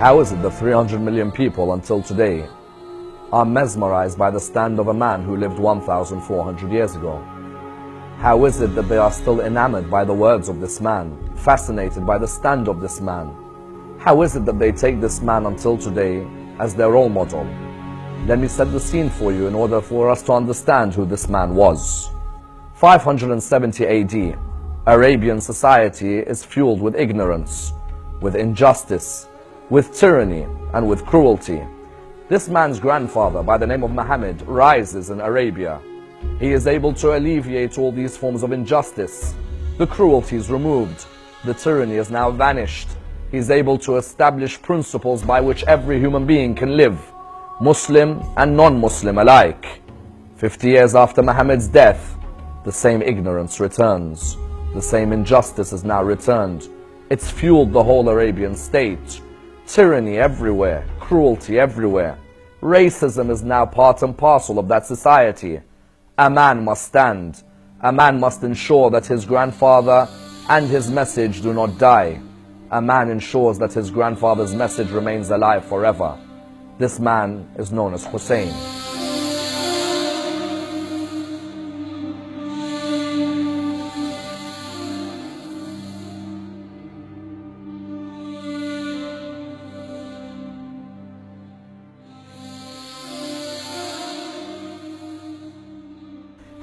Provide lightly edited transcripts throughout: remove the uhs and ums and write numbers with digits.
How is it that 300 million people until today are mesmerized by the stand of a man who lived 1,400 years ago? How is it that they are still enamored by the words of this man, fascinated by the stand of this man? How is it that they take this man until today as their role model? Let me set the scene for you in order for us to understand who this man was. 570 AD, Arabian society is fueled with ignorance, with injustice, with tyranny, and with cruelty. This man's grandfather, by the name of Muhammad, rises in Arabia. He is able to alleviate all these forms of injustice. The cruelty is removed. The tyranny is now vanished. He is able to establish principles by which every human being can live, Muslim and non-Muslim alike. 50 years after Muhammad's death, the same ignorance returns. The same injustice is now returned. It's fueled the whole Arabian state. Tyranny everywhere, cruelty everywhere. Racism is now part and parcel of that society. A man must stand. A man must ensure that his grandfather and his message do not die. A man ensures that his grandfather's message remains alive forever. This man is known as Hussain.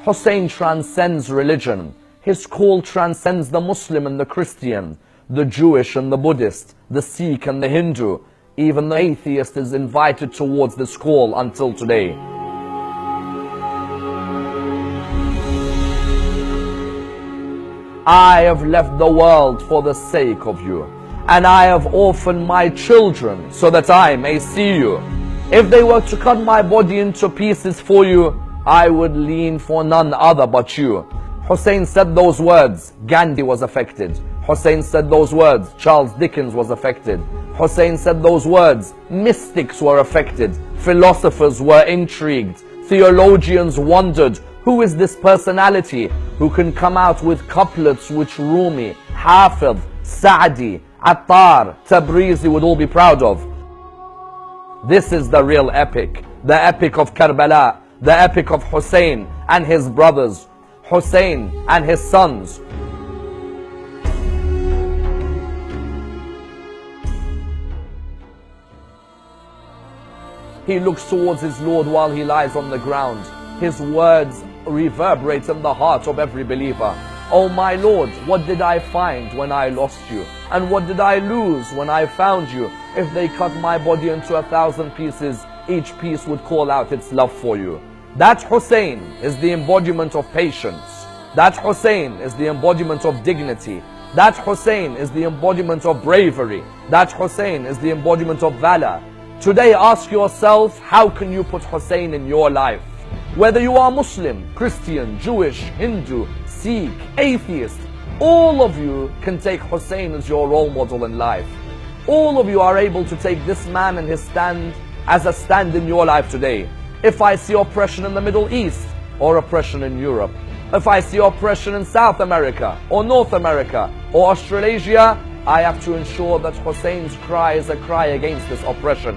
Hussain transcends religion. His call transcends the Muslim and the Christian, the Jewish and the Buddhist, the Sikh and the Hindu. Even the atheist is invited towards this call until today. I have left the world for the sake of you, and I have orphaned my children so that I may see you. If they were to cut my body into pieces for you, I would lean for none other but you. Hussain said those words, Gandhi was affected. Hussain said those words, Charles Dickens was affected. Hussain said those words, mystics were affected. Philosophers were intrigued. Theologians wondered, who is this personality who can come out with couplets which Rumi, Hafidh, Sa'di, Attar, Tabrizi would all be proud of? This is the real epic, the epic of Karbala, the epic of Hussain and his brothers, Hussain and his sons. He looks towards his Lord while he lies on the ground. His words reverberate in the heart of every believer. Oh my Lord, what did I find when I lost you? And what did I lose when I found you? If they cut my body into 1,000 pieces, each piece would call out its love for you. That Hussain is the embodiment of patience. That Hussain is the embodiment of dignity. That Hussain is the embodiment of bravery. That Hussain is the embodiment of valor. Today ask yourself, how can you put Hussain in your life? Whether you are Muslim, Christian, Jewish, Hindu, Sikh, atheist, all of you can take Hussain as your role model in life. All of you are able to take this man and his stand as a stand in your life today. If I see oppression in the Middle East or oppression in Europe, if I see oppression in South America or North America or Australasia, I have to ensure that Hussein's cry is a cry against this oppression.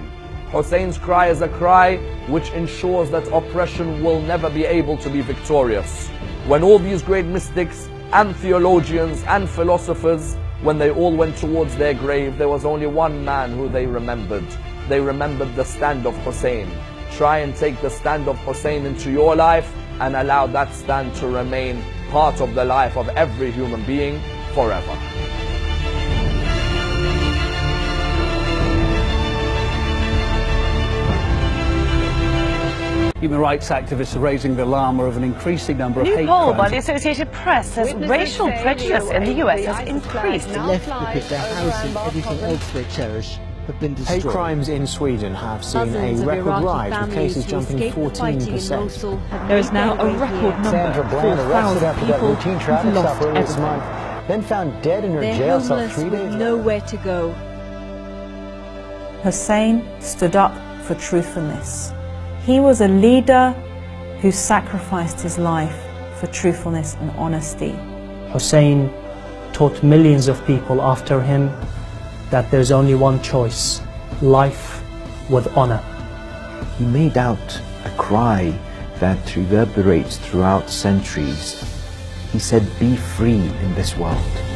Hussein's cry is a cry which ensures that oppression will never be able to be victorious. When all these great mystics and theologians and philosophers, when they all went towards their grave, there was only one man who they remembered. They remembered the stand of Hussain. Try and take the stand of Hussain into your life and allow that stand to remain part of the life of every human being forever. Human rights activists are raising the alarm of an increasing number of hate crimes. A new poll by the Associated Press says racial prejudice in the US has increased. The left because their house and everything else they cherish have been destroyed. Hate crimes in Sweden have seen a record rise, with cases jumping 14%. There is now a record number of 4,000 people who've lost everything. Then found dead in her jail cell 3 days with nowhere to go. Hussain stood up for truthfulness. He was a leader who sacrificed his life for truthfulness and honesty. Hussain taught millions of people after him that there's only one choice: life with honor. He made out a cry that reverberates throughout centuries. He said, "Be free in this world."